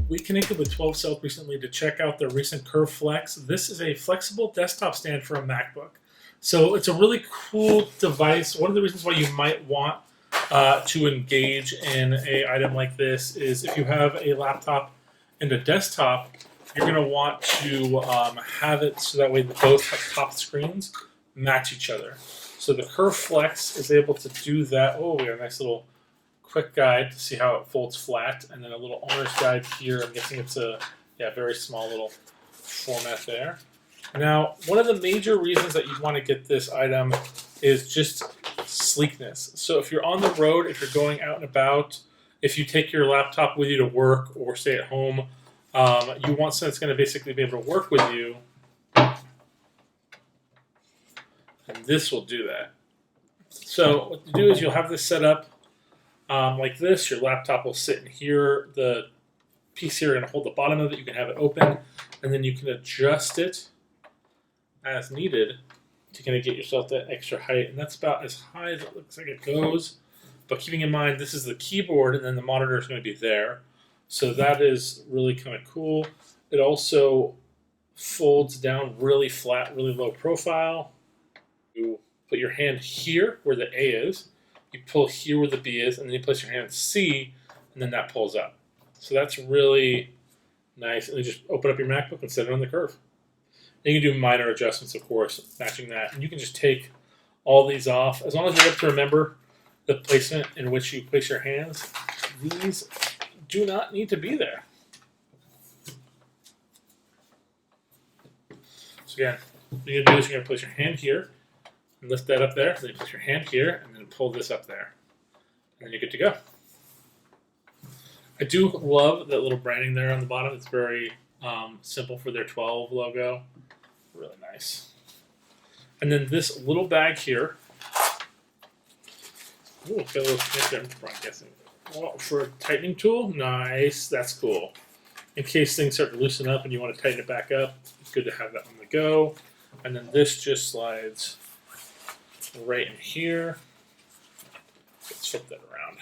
We connected with 12 South recently to check out their recent Curve Flex. This is a flexible desktop stand for a MacBook. So it's a really cool device. One of the reasons why you might want to engage in an item like this is if you have a laptop and a desktop, you're going to want to have it so that way both top screens match each other. So the Curve Flex is able to do that. Oh, we have a nice little quick guide to see how it folds flat, and then a little owner's guide here. I'm guessing it's a very small little format there. Now, one of the major reasons that you want to get this item is just sleekness. So if you're on the road, if you're going out and about, if you take your laptop with you to work or stay at home, you want something that's going to basically be able to work with you. And this will do that. So what you do is you'll have this set up like this. Your laptop will sit in here. The piece here, you're going to hold the bottom of it. You can have it open, and then you can adjust it as needed to kind of get yourself that extra height. And that's about as high as it looks like it goes. But keeping in mind, this is the keyboard, and then the monitor is going to be there. So that is really kind of cool. It also folds down really flat, really low profile. You put your hand here where the A is. You pull here where the B is, and then you place your hand on C, and then that pulls up. So that's really nice. And then just open up your MacBook and set it on the curve. And you can do minor adjustments, of course, matching that. And you can just take all these off. As long as you're able to remember the placement in which you place your hands, these do not need to be there. So again, you're going to do this, you're going to place your hand here, and lift that up there. Then you place your hand here, and then pull this up there. And then you're good to go. I do love that little branding there on the bottom. It's very simple for their 12 logo. Really nice. And then this little bag here. Ooh, got a little connector in front, I'm guessing. Oh, for a tightening tool? Nice. That's cool. In case things start to loosen up and you want to tighten it back up, it's good to have that on the go. And then this just slides right in here. Let's flip that around.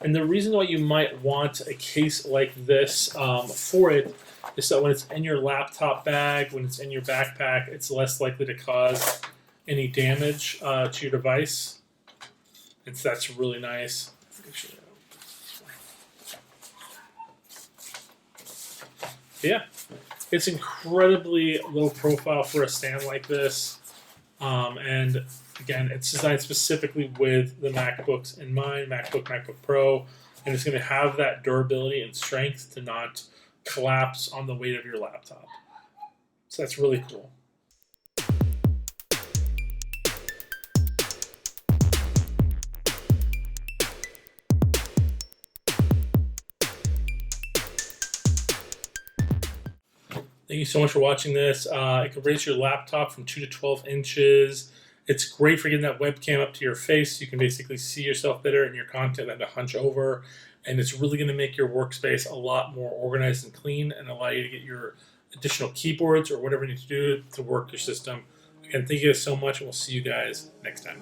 And the reason why you might want a case like this for it is that when it's in your laptop bag, when it's in your backpack, it's less likely to cause any damage to your device. And so that's really nice. Yeah, it's incredibly low profile for a stand like this. And again, it's designed specifically with the MacBooks in mind, MacBook Pro, and it's going to have that durability and strength to not collapse on the weight of your laptop. So that's really cool. Thank you so much for watching this. It can raise your laptop from 2 to 12 inches. It's great for getting that webcam up to your face. You can basically see yourself better in your content and to hunch over. And it's really going to make your workspace a lot more organized and clean and allow you to get your additional keyboards or whatever you need to do to work your system. Again, thank you guys so much, and we'll see you guys next time.